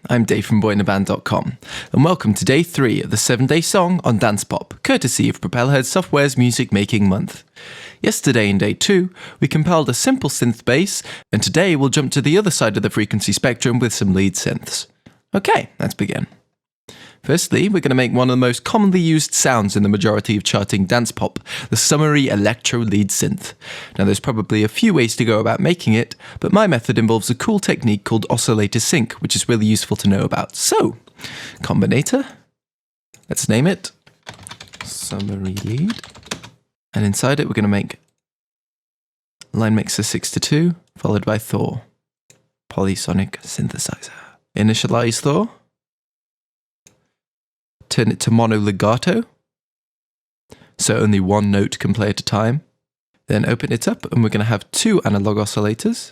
I'm Dave from boyinaband.com, and welcome to day 3 of the 7-day song on Dance Pop, courtesy of Propellerhead Software's Music Making Month. Yesterday in day 2, we compiled a simple synth bass, and today we'll jump to the other side of the frequency spectrum with some lead synths. Okay, let's begin. Firstly, we're going to make one of the most commonly used sounds in the majority of charting dance pop, the Summery electro lead synth. Now there's probably a few ways to go about making it, but my method involves a cool technique called Oscillator Sync, which is really useful to know about. So, combinator, let's name it Summery lead, and inside it we're going to make line mixer 6:2, followed by Thor, polysonic synthesizer. Initialize Thor. Turn it to mono legato, so only one note can play at a time. Then open it up and we're going to have 2 analog oscillators,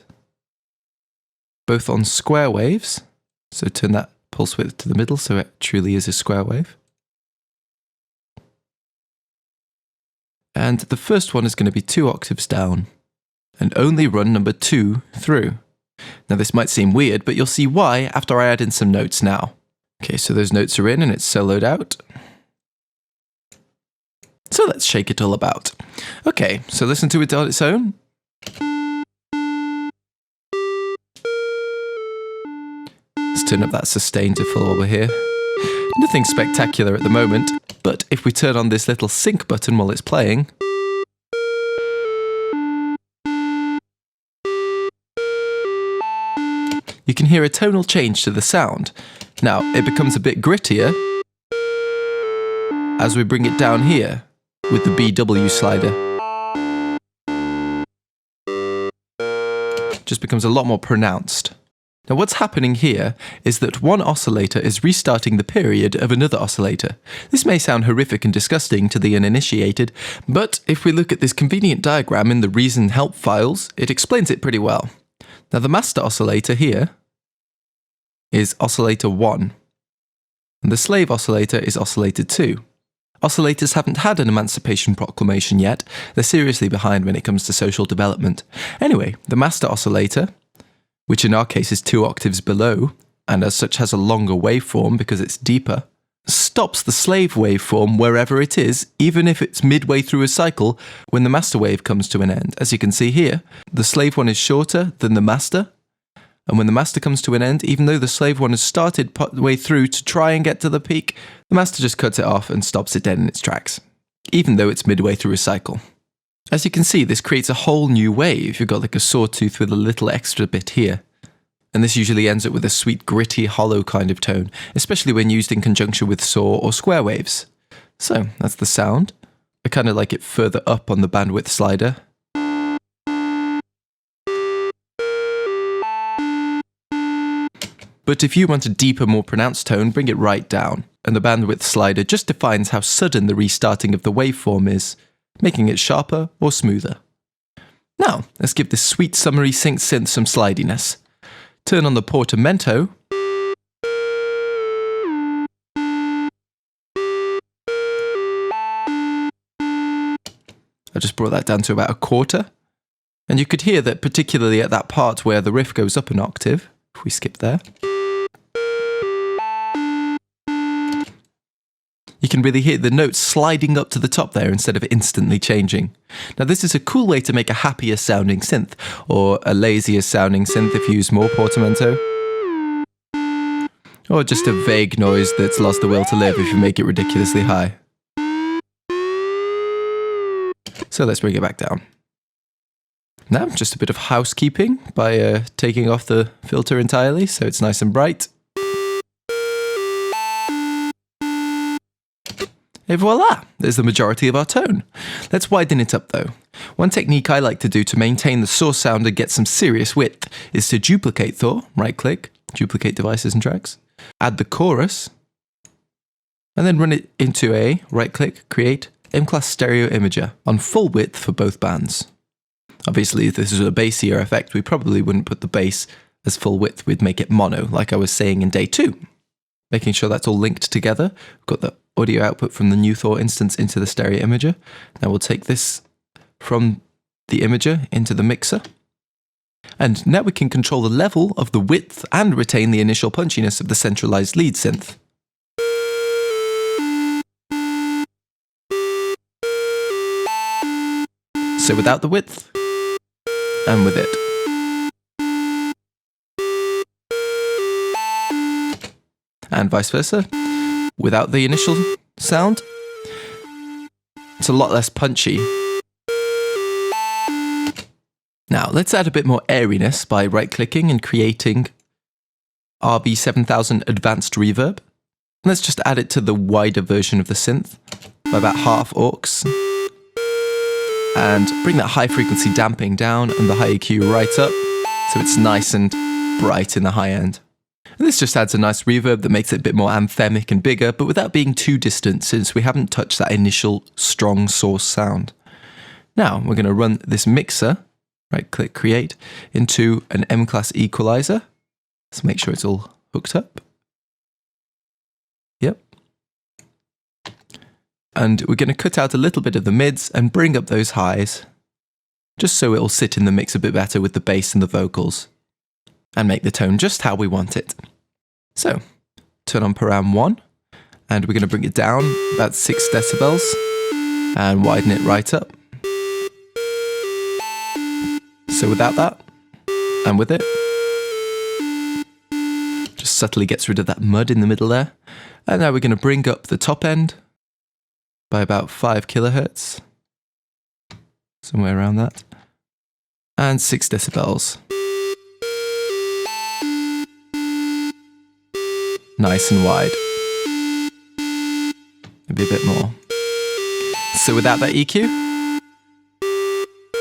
both on square waves, so turn that pulse width to the middle so it truly is a square wave. And the first one is going to be 2 octaves down, and only run number 2 through. Now this might seem weird, but you'll see why after I add in some notes now. Okay, so those notes are in and it's soloed out. So let's shake it all about. Okay, so listen to it on its own. Let's turn up that sustain to full over here. Nothing spectacular at the moment, but if we turn on this little sync button while it's playing, you can hear a tonal change to the sound. Now, it becomes a bit grittier as we bring it down here with the BW slider. Just becomes a lot more pronounced. Now what's happening here is that one oscillator is restarting the period of another oscillator. This may sound horrific and disgusting to the uninitiated, but if we look at this convenient diagram in the reason help files, it explains it pretty well. Now the master oscillator here is oscillator 1, and the slave oscillator is oscillator 2. Oscillators haven't had an Emancipation Proclamation yet, they're seriously behind when it comes to social development. Anyway, the master oscillator, which in our case is 2 octaves below, and as such has a longer waveform because it's deeper, stops the slave waveform wherever it is, even if it's midway through a cycle when the master wave comes to an end. As you can see here, the slave one is shorter than the master, and when the master comes to an end, even though the slave one has started partway through to try and get to the peak, the master just cuts it off and stops it dead in its tracks, even though it's midway through a cycle. As you can see, this creates a whole new wave. You've got like a sawtooth with a little extra bit here. And this usually ends up with a sweet, gritty, hollow kind of tone, especially when used in conjunction with saw or square waves. So, that's the sound. I kind of like it further up on the bandwidth slider. But if you want a deeper, more pronounced tone, bring it right down. And the bandwidth slider just defines how sudden the restarting of the waveform is, making it sharper or smoother. Now, let's give this sweet Summery Sync synth some slidiness. Turn on the portamento. I just brought that down to about a quarter. And you could hear that particularly at that part where the riff goes up an octave, if we skip there, you can really hear the notes sliding up to the top there instead of instantly changing. Now this is a cool way to make a happier sounding synth, or a lazier sounding synth if you use more portamento. Or just a vague noise that's lost the will to live if you make it ridiculously high. So let's bring it back down. Now just a bit of housekeeping by taking off the filter entirely so it's nice and bright. Et voila! There's the majority of our tone. Let's widen it up though. One technique I like to do to maintain the source sound and get some serious width is to duplicate Thor, right click, duplicate devices and tracks, add the chorus, and then run it into a right click, create M-Class Stereo Imager on full width for both bands. Obviously if this is a bassier effect, we probably wouldn't put the bass as full width, we'd make it mono, like I was saying in day 2. Making sure that's all linked together. We've got the audio output from the new Thor instance into the stereo imager. Now we'll take this from the imager into the mixer. And now we can control the level of the width and retain the initial punchiness of the centralized lead synth. So without the width, and with it. And vice versa, without the initial sound. It's a lot less punchy. Now let's add a bit more airiness by right-clicking and creating RB7000 Advanced Reverb. Let's just add it to the wider version of the synth by about half orcs. And bring that high frequency damping down and the high EQ right up, so it's nice and bright in the high end. And this just adds a nice reverb that makes it a bit more anthemic and bigger, but without being too distant, since we haven't touched that initial strong source sound. Now we're going to run this mixer, right click create, into an M-class equalizer. Let's make sure it's all hooked up. Yep. And we're going to cut out a little bit of the mids and bring up those highs, just so it'll sit in the mix a bit better with the bass and the vocals, and make the tone just how we want it. So, turn on param 1, and we're going to bring it down about 6 decibels, and widen it right up. So without that, and with it, just subtly gets rid of that mud in the middle there. And now we're going to bring up the top end by about 5 kilohertz, somewhere around that, and 6 decibels. Nice and wide. Maybe a bit more. So without that EQ,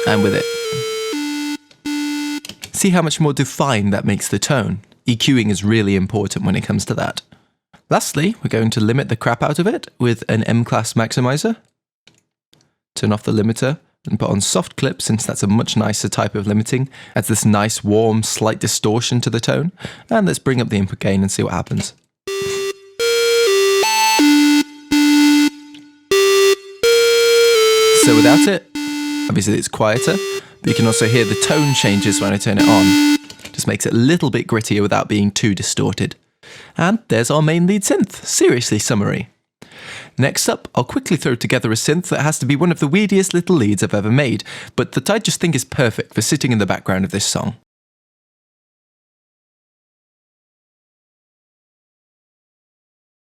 and with it. See how much more defined that makes the tone. EQing is really important when it comes to that. Lastly, we're going to limit the crap out of it with an M-class maximizer. Turn off the limiter and put on soft clip, since that's a much nicer type of limiting. Adds this nice, warm, slight distortion to the tone. And let's bring up the input gain and see what happens. So without it, obviously it's quieter, but you can also hear the tone changes when I turn it on. Just makes it a little bit grittier without being too distorted. And there's our main lead synth. Seriously, Summery. Next up, I'll quickly throw together a synth that has to be one of the weediest little leads I've ever made, but that I just think is perfect for sitting in the background of this song.